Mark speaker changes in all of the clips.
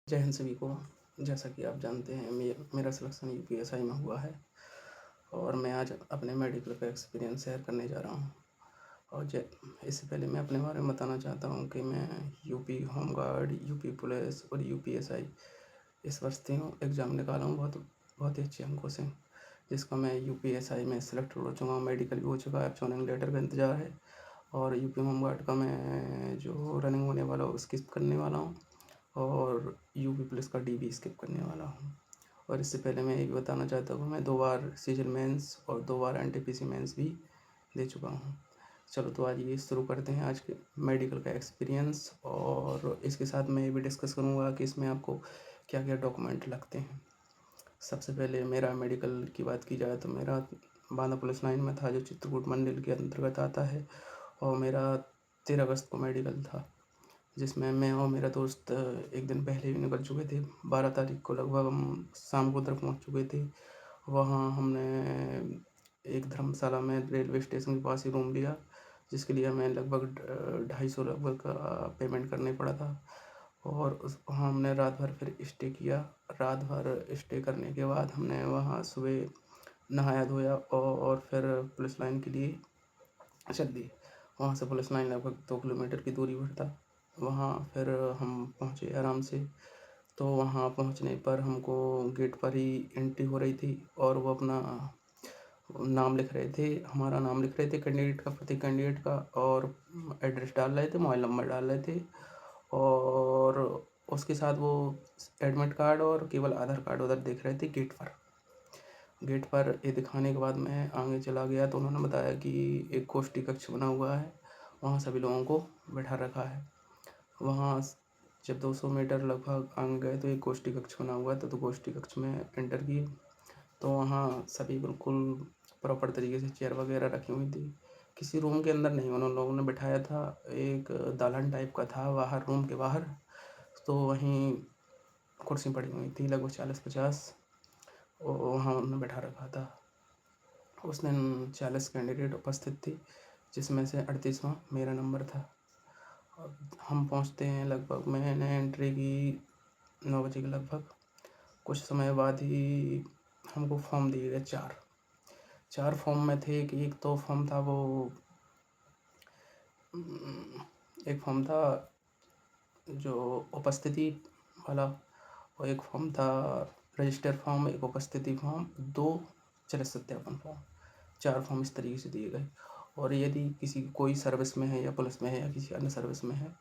Speaker 1: जय हिंद सभी को। जैसा कि आप जानते हैं मेरा सिलेक्शन यूपीएसआई में हुआ है और मैं आज अपने मेडिकल का एक्सपीरियंस शेयर करने जा रहा हूँ। और इससे पहले मैं अपने बारे में बताना चाहता हूँ कि मैं यूपी होमगार्ड, यूपी पुलिस और यूपीएसआई इस वर्ष तीनों एग्ज़ाम निकाला हूँ बहुत ही अच्छे अंकों से, जिसका मैं यूपीएसआई में सिलेक्ट हो चुका हूँ। मेडिकल भी हो चुका है, अब जॉइनिंग लेटर का इंतज़ार है। और यूपी होमगार्ड का मैं जो रनिंग होने वाला है उसकी करने वाला हूँ और यूपी पुलिस का डीबी स्किप करने वाला हूँ। और इससे पहले मैं ये भी बताना चाहता हूँ मैं 2 बार सीजल मेंस और 2 बार एनटीपीसी मेंस भी दे चुका हूँ। चलो तो आज ये शुरू करते हैं आज के मेडिकल का एक्सपीरियंस, और इसके साथ मैं ये भी डिस्कस करूँगा कि इसमें आपको क्या क्या डॉक्यूमेंट लगते हैं। सबसे पहले मेरा मेडिकल की बात की जाए तो मेरा बांदा पुलिस लाइन में था, जो चित्रकूट मंडल के अंतर्गत आता है, और मेरा 13 अगस्त को मेडिकल था, जिसमें मैं और मेरा दोस्त एक दिन पहले ही निकल चुके थे। 12 तारीख को लगभग हम शाम को उधर पहुंच चुके थे। वहां हमने एक धर्मशाला में रेलवे स्टेशन के पास ही रूम लिया, जिसके लिए हमें लगभग 250 लगभग का पेमेंट करने पड़ा था। और वहाँ हमने रात भर फिर स्टे किया। रात भर स्टे करने के बाद हमने वहाँ सुबह नहाया धोया और फिर पुलिस लाइन के लिए चल दिए। वहाँ से पुलिस लाइन लगभग 2 किलोमीटर की दूरी पर था। वहाँ फिर हम पहुँचे आराम से। तो वहाँ पहुँचने पर हमको गेट पर ही एंट्री हो रही थी और वो अपना नाम लिख रहे थे, हमारा नाम लिख रहे थे कैंडिडेट का, प्रत्येक कैंडिडेट का, और एड्रेस डाल रहे थे, मोबाइल नंबर डाल रहे थे। और उसके साथ वो एडमिट कार्ड और केवल आधार कार्ड उधर देख रहे थे गेट पर ये दिखाने के बाद मैं आगे चला गया तो उन्होंने बताया कि एक गोष्ठी कक्ष बना हुआ है, वहाँ सभी लोगों को बैठा रखा है। वहाँ जब 200 मीटर लगभग आगे गए तो एक गोष्ठी कक्ष बना हुआ था, तो गोष्ठी कक्ष में एंटर किए तो वहाँ सभी बिल्कुल प्रॉपर तरीके से चेयर वगैरह रखी हुई थी। किसी रूम के अंदर नहीं, उन लोगों ने बिठाया था, एक दालान टाइप का था बाहर, रूम के बाहर। तो वहीं कुर्सी पड़ी हुई थी लगभग 40-50, और वहाँ उन्होंने बैठा रखा था। उस दिन 40 कैंडिडेट उपस्थित थी, जिसमें से 38वां मेरा नंबर था। अब हम पहुँचते हैं लगभग, मैंने एंट्री की 9 बजे के लगभग। कुछ समय बाद ही हमको फॉर्म दिए गए 4 फॉर्म में थे कि एक तो फॉर्म था वो एक फॉर्म था जो उपस्थिति वाला, और एक फॉर्म था रजिस्टर फॉर्म, एक उपस्थिति फॉर्म, 2 चरित्र सत्यापन फॉर्म। 4 फॉर्म इस तरीके से दिए गए। और यदि किसी कोई सर्विस में है या पुलिस में है या किसी अन्य सर्विस में है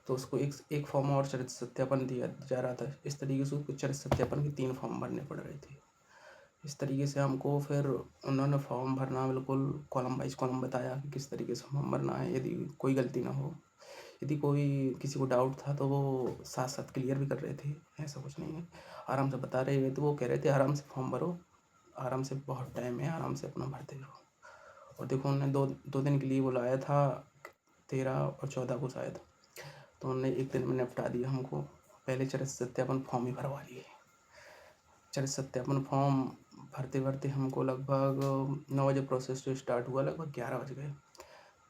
Speaker 1: तो उसको एक फॉर्म और चरित्र सत्यापन दिया जा रहा था। इस तरीके से उसको चरित्र सत्यापन के 3 फॉर्म भरने पड़ रहे थे। इस तरीके से हमको फिर उन्होंने फॉर्म भरना बिल्कुल कॉलम वाइज कॉलम बताया कि किस तरीके से फॉर्म भरना है, यदि कोई गलती ना हो। यदि कोई किसी को डाउट था तो वो साथ साथ क्लियर भी कर रहे थे, ऐसा कुछ नहीं है, आराम से बता रहे थे। तो वो कह रहे थे आराम से फॉर्म भरो, आराम से, बहुत टाइम है, आराम से अपना भरते रहो। और देखो उन्होंने दो दिन के लिए बुलाया था, 13 और 14 को शायद, तो उन्होंने एक दिन में निपटा दिया हमको। पहले चरित्र सत्यापन फॉर्म ही भरवा लिए। चरित्र सत्यापन फॉर्म भरते भरते हमको लगभग 9 बजे प्रोसेस जो स्टार्ट हुआ, लगभग 11 बज गए।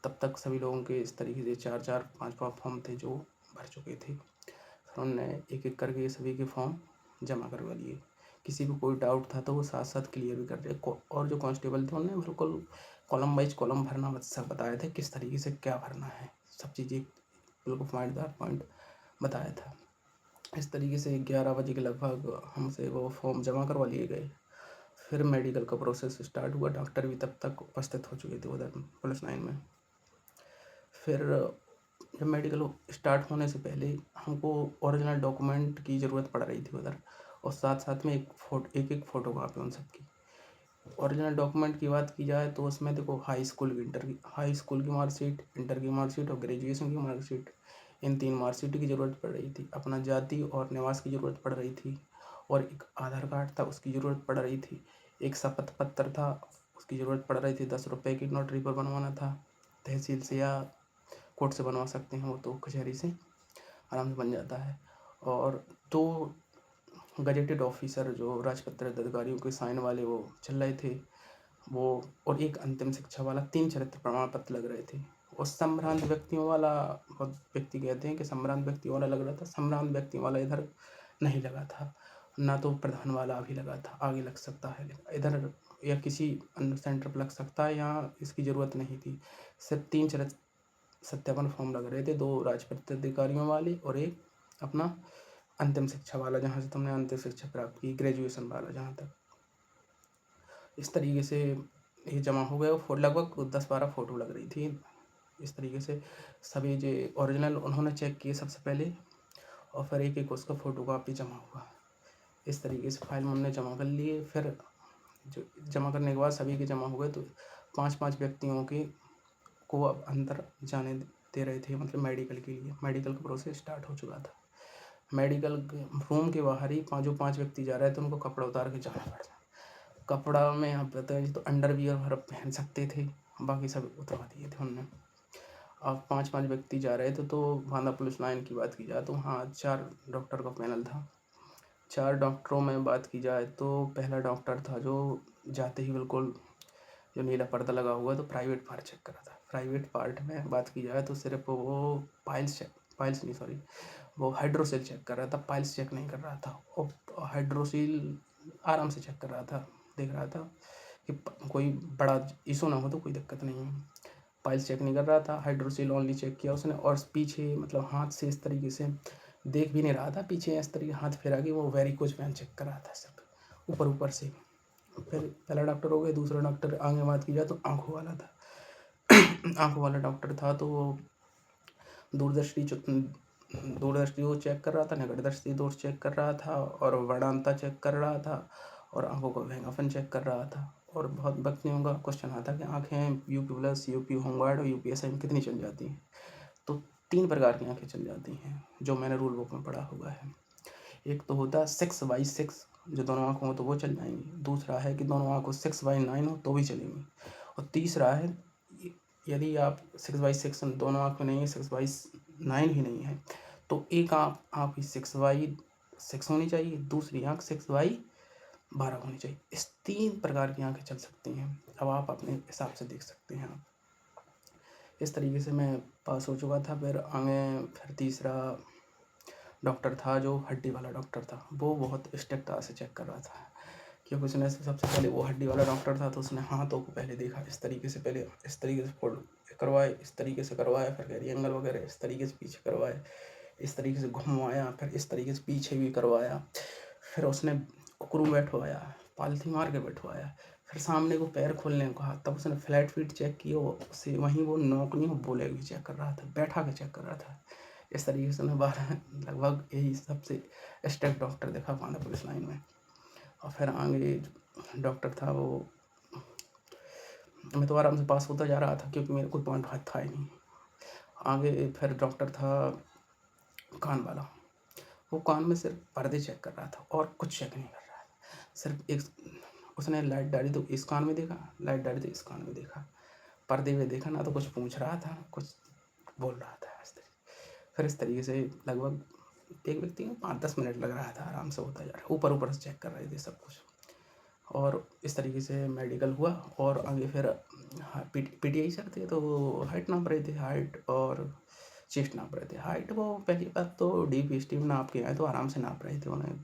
Speaker 1: तब तक सभी लोगों के इस तरीके से 4-4, 5-5 फॉर्म थे जो भर चुके थे। फिर उन्होंने एक एक करके सभी के फॉर्म जमा करवा लिए। किसी को कोई डाउट था तो वो साथ साथ क्लियर भी कर रहे। और जो कांस्टेबल थे उन्होंने बिल्कुल कॉलम वाइज कॉलम भरना सब बताया था, किस तरीके से क्या भरना है, सब चीज़ें बिल्कुल पॉइंट दर पॉइंट बताया था। इस तरीके से 11 बजे के लगभग हमसे वो फॉर्म जमा करवा लिए गए। फिर मेडिकल का प्रोसेस स्टार्ट हुआ। डॉक्टर भी तब तक उपस्थित हो चुके थे उधर पुलिस लाइन में। फिर जब मेडिकल स्टार्ट होने से पहले हमको ओरिजिनल डॉक्यूमेंट की ज़रूरत पड़ रही थी उधर, और साथ साथ में एक एक फ़ोटोकॉपी उन सब की। ओरिजिनल डॉक्यूमेंट की बात की जाए तो उसमें देखो हाई स्कूल की मार्कशीट, इंटर की मार्कशीट और ग्रेजुएशन की मार्कशीट, इन 3 मार्कशीट की ज़रूरत पड़ रही थी। अपना जाति और निवास की ज़रूरत पड़ रही थी, और एक आधार कार्ड था उसकी ज़रूरत पड़ रही थी। एक शपथ पत्र था, उसकी ज़रूरत पड़ रही थी। 10 रुपये की नोटरी पर बनवाना था, तहसील से या कोर्ट से बनवा सकते हैं, वो तो कचहरी से आराम से बन जाता है। और 2 गजेटेड ऑफिसर जो राजपत्रित अधिकारियों के साइन वाले वो चल रहे थे वो, और एक अंतिम शिक्षा वाला, 3 चरित्र प्रमाण पत्र लग रहे थे। और संभ्रांत व्यक्तियों वाला, बहुत व्यक्ति कहते हैं कि संभ्रांत व्यक्तियों वाला लग रहा था, संभ्रांत व्यक्तियों वाला इधर नहीं लगा था, ना तो प्रधान वाला अभी लगा था, आगे लग सकता है इधर या किसी अन्य सेंटर पर लग सकता है, यहाँ इसकी ज़रूरत नहीं थी। सिर्फ 3 चरित्र सत्यापन फॉर्म लग रहे थे, 2 राजपत्रित अधिकारियों वाले और एक अपना अंतिम शिक्षा वाला, जहाँ से तुमने अंतिम शिक्षा प्राप्त की, ग्रेजुएशन वाला जहाँ तक। इस तरीके से ये जमा हो गया और लगभग 10-12 फ़ोटो लग रही थी। इस तरीके से सभी जो ओरिजिनल उन्होंने चेक किए सबसे पहले, और फिर एक-एक उसका फ़ोटोकॉपी जमा हुआ। इस तरीके से फाइल हमने जमा कर लिए। फिर जो जमा करने के बाद सभी के जमा हो गए, तो 5-5 व्यक्तियों के को अब अंदर जाने दे रहे थे, मतलब मेडिकल के लिए। मेडिकल का प्रोसेस स्टार्ट हो चुका था। मेडिकल के रूम के बाहर ही 5 व्यक्ति जा रहे थे, उनको कपड़ा उतार के जाना पड़ता। कपड़ा में आप बताइए तो अंडरवियर वगैरह पहन सकते थे, बाकी सब उतरवा दिए थे उन्होंने। अब 5-5 व्यक्ति जा रहे थे, तो बांदा पुलिस लाइन की बात की जाए तो हाँ 4 डॉक्टर का पैनल था। 4 डॉक्टरों में बात की जाए तो पहला डॉक्टर था जो जाते ही बिल्कुल जो नीला पर्दा लगा हुआ, तो प्राइवेट पार्ट चेक कर रहा था। प्राइवेट पार्ट में बात की जाए तो सिर्फ वो पाइल्स नहीं, सॉरी, वो हाइड्रोसील चेक कर रहा था, पाइल्स चेक नहीं कर रहा था। और हाइड्रोसील आराम से चेक कर रहा था, देख रहा था कि कोई बड़ा इशू ना हो, तो कोई दिक्कत नहीं है। पाइल्स चेक नहीं कर रहा था, हाइड्रोसील ओनली चेक किया उसने। और पीछे मतलब हाथ से इस तरीके से देख भी नहीं रहा था, पीछे इस तरीके हाथ फेरा के वो वेरिकोज वेन चेक कर रहा था, सिर्फ ऊपर से। फिर पहला डॉक्टर हो गया। दूसरा डॉक्टर आगे बात की जाए तो आंखों वाला था। आंखों वाला डॉक्टर था तो वो दूरदृष्टि वो चेक कर रहा था, निकट दृष्टि दोष चेक कर रहा था, और वर्णांता चेक कर रहा था, और आंखों का भेंगापन चेक कर रहा था। और बहुत व्यक्तियों का क्वेश्चन आता कि आंखें यूपी प्लस, यूपी होमगार्ड और यूपीएसआई में कितनी चल जाती हैं। तो 3 प्रकार की आंखें चल जाती हैं, जो मैंने रूल बुक में पढ़ा हुआ है। एक तो होता है 6/6, जो दोनों आँखों हो तो वो चल जाएंगी। दूसरा है कि दोनों आँखों 6/9 हो तो भी चलेंगी। और तीसरा है यदि आप 6/6 दोनों आँख में नहीं है, 6/9 ही नहीं है, तो एक आँख आपकी 6/6 होनी चाहिए, दूसरी आँख 6/12 होनी चाहिए। इस 3 प्रकार की आँखें चल सकती हैं। अब आप अपने हिसाब से देख सकते हैं। इस तरीके से मैं पास हो चुका था। फिर तीसरा डॉक्टर था जो हड्डी वाला डॉक्टर था, वो बहुत स्ट्रिक्ट से चेक कर रहा था, क्योंकि उसने सबसे पहले, वो हड्डी वाला डॉक्टर था तो उसने हाथों को पहले देखा, इस तरीके से पहले इस तरीके से फोल्ड करवाए, इस तरीके से करवाया, फिर कैरी एंगल वगैरह इस तरीके से पीछे करवाए, इस तरीके से घुमवाया, फिर इस तरीके से पीछे भी करवाया, फिर उसने उकरू बैठवाया, पालथी मार के बैठवाया, फिर सामने को पैर खोलने को कहा, तब उसने फ्लैट फीट चेक किया, उससे वहीं वो नौकनी और बोले भी चेक कर रहा था, बैठा के चेक कर रहा था। इस तरीके से मैं 12 लगभग यही सबसे स्ट्रिक्ट डॉक्टर देखा बांदा पुलिस लाइन में। और फिर आगे डॉक्टर था वो, मैं तो आराम से पास होता जा रहा था क्योंकि मेरे कोई पॉइंट हाथ था ही नहीं। आगे फिर डॉक्टर था कान वाला, वो कान में सिर्फ पर्दे चेक कर रहा था और कुछ चेक नहीं कर रहा था। सिर्फ एक उसने लाइट डाली तो इस कान में देखा, लाइट डाली तो इस कान में देखा, पर्दे में देखा ना, तो कुछ पूछ रहा था कुछ बोल रहा था। फिर इस तरीके से लगभग एक व्यक्ति में 5-10 मिनट लग रहा था, आराम से होता जा रहा, ऊपर से चेक कर रहे थे सब कुछ। और इस तरीके से मेडिकल हुआ। और आगे फिर पीटीआई सर थे तो वो हाइट नाप रहे थे, हाइट और चेस्ट नाप रहे थे। हाइट वो पहली बात तो डीप स्टीम नाप के आए तो आराम से नाप रहे थे, उन्हें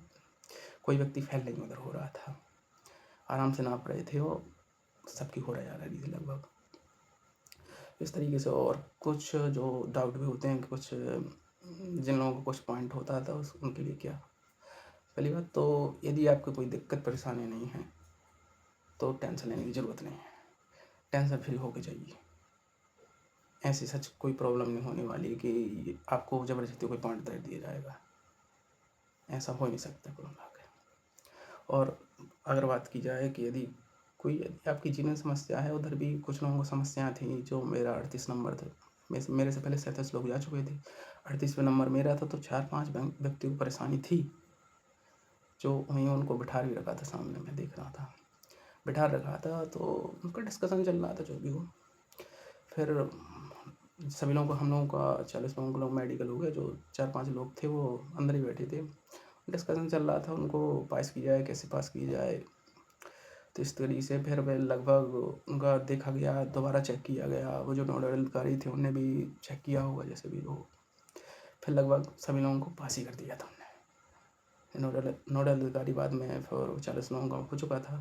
Speaker 1: कोई व्यक्ति फैल नहीं उधर हो रहा था, आराम से नाप रहे थे वो, सबकी हो रहा जा रही थी लगभग इस तरीके से। और कुछ जो डाउट भी होते हैं, कुछ जिन लोगों को कुछ पॉइंट होता था उनके लिए क्या, पहली बात तो यदि आपको कोई दिक्कत परेशानी नहीं है तो टेंशन लेने की ज़रूरत नहीं है, टेंशन फ्री होके जाइए। ऐसी सच कोई प्रॉब्लम नहीं होने वाली कि आपको ज़बरदस्ती कोई पॉइंट दे दिया जाएगा, ऐसा हो नहीं सकता कुल मिला के। और अगर बात की जाए कि यदि आपकी जीवन समस्या है, उधर भी कुछ लोगों को समस्याएँ थी। जो मेरा 38 नंबर था, मेरे से पहले 37 लोग जा चुके थे, 38वें नंबर मेरा था, तो 4-5 व्यक्तियों को परेशानी थी, जो वहीं उनको बिठा भी रखा था, सामने मैं देख रहा था, बिठा रखा था, तो उनका डिस्कशन चल रहा था जो भी हो। फिर सभी लोगों को, हम लोगों का 40 लोगों का लोग मेडिकल हो गया, जो 4-5 लोग थे वो अंदर ही बैठे थे, डिस्कशन चल रहा था, उनको पास की जाए, कैसे पास की जाए। तो इस तरीके से फिर वह लगभग उनका देखा गया, दोबारा चेक किया गया, वो जो नोडल अधिकारी थे उन्होंने भी चेक किया होगा जैसे भी हो। फिर लगभग सभी लोगों को पास ही कर दिया था नोडल अधिकारी बाद में फिर 40 लोगों का हो चुका था।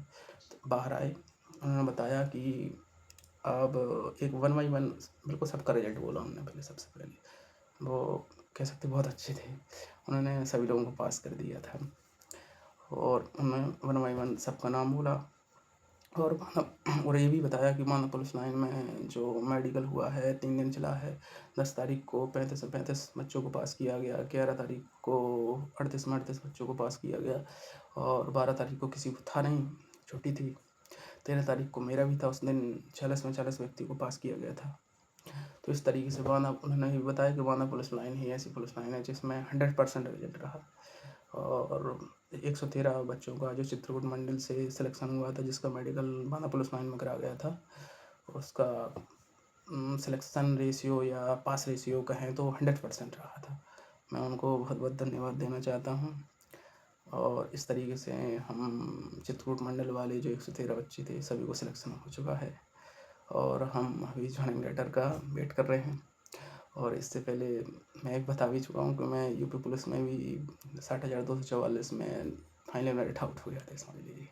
Speaker 1: तो बाहर आए, उन्होंने बताया कि अब एक 1 बाई 1 बिल्कुल सबका रिजल्ट बोला उन्होंने पहले, सबसे पहले। वो कह सकते बहुत अच्छे थे, उन्होंने सभी लोगों को पास कर दिया था और उन्होंने 1 बाई 1 सबका नाम बोला और ये भी बताया कि मानव पुलिस लाइन में जो मेडिकल हुआ है 3 दिन चला है। 10 तारीख को 35 बच्चों को पास किया गया, 11 तारीख को 38 बच्चों को पास किया गया और 12 तारीख को किसी को था नहीं, छुट्टी थी। 13 तारीख को मेरा भी था, उस दिन 40 में 40 व्यक्ति को पास किया गया था। तो इस तरीके से उन्होंने भी बताया कि बांदा पुलिस लाइन ही ऐसी पुलिस लाइन है जिसमें 100% रिजल्ट रहा और 113 बच्चों का जो चित्रकूट मंडल से सिलेक्शन हुआ था, जिसका मेडिकल बांदा पुलिस लाइन में करा गया था, उसका सिलेक्शन रेशियो या पास रेशियो कहें तो 100% रहा था। मैं उनको बहुत बहुत धन्यवाद देना चाहता हूँ और इस तरीके से हम चित्रकूट मंडल वाले जो 113 बच्चे थे सभी को सिलेक्शन हो चुका है और हम अभी जॉइनिंग लेटर का वेट कर रहे हैं। और इससे पहले मैं एक बता भी चुका हूँ कि मैं यूपी पुलिस में भी 60,244 में फाइनल मेरिट आउट हो गया था, समझ लीजिए।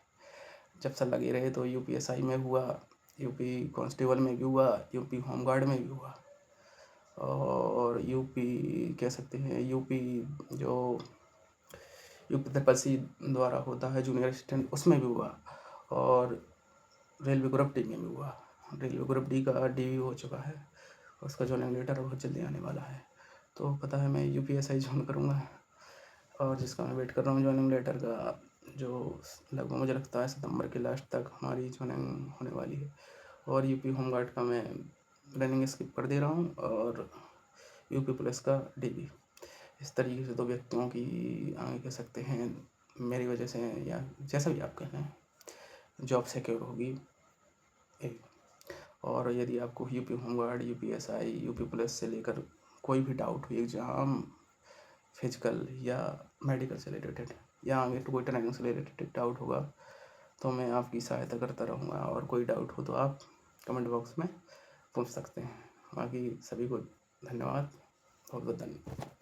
Speaker 1: जब से लगे रहे तो यूपीएसआई में हुआ, यूपी कांस्टेबल में भी हुआ, यूपी होमगार्ड में भी हुआ और यूपी कह सकते हैं यूपी जो यूपी त्रिपल द्वारा होता है जूनियर असिस्टेंट, उसमें भी हुआ और रेलवे ग्रुप डी में भी हुआ। रेलवे ग्रुप डी का डी हो चुका है, उसका जॉइनिंग लेटर बहुत जल्दी आने वाला है। तो पता है मैं यूपीएसआई ज्वाइन करूँगा और जिसका मैं वेट कर रहा हूँ जॉइनिंग लेटर का, जो लगभग मुझे लगता है सितंबर के लास्ट तक हमारी जॉइनिंग होने वाली है। और यूपी होमगार्ड का मैं रनिंग स्किप कर दे रहा हूँ और यूपी पुलिस का डी। इस तरीके से 2 व्यक्तियों की आगे कह सकते हैं मेरी वजह से या जैसा भी आप कहें जॉब सिक्योर होगी एक। और यदि आपको UP home guard, UPSI, UP police से लेकर कोई भी डाउट हो, एग्जाम, फिजिकल या मेडिकल से रिलेटेड या आगे कोई ट्रेनिंग से रिलेटेड डाउट होगा तो मैं आपकी सहायता करता रहूँगा और कोई डाउट हो तो आप कमेंट बॉक्स में पूछ सकते हैं। बाकी सभी को धन्यवाद, बहुत बहुत धन्यवाद।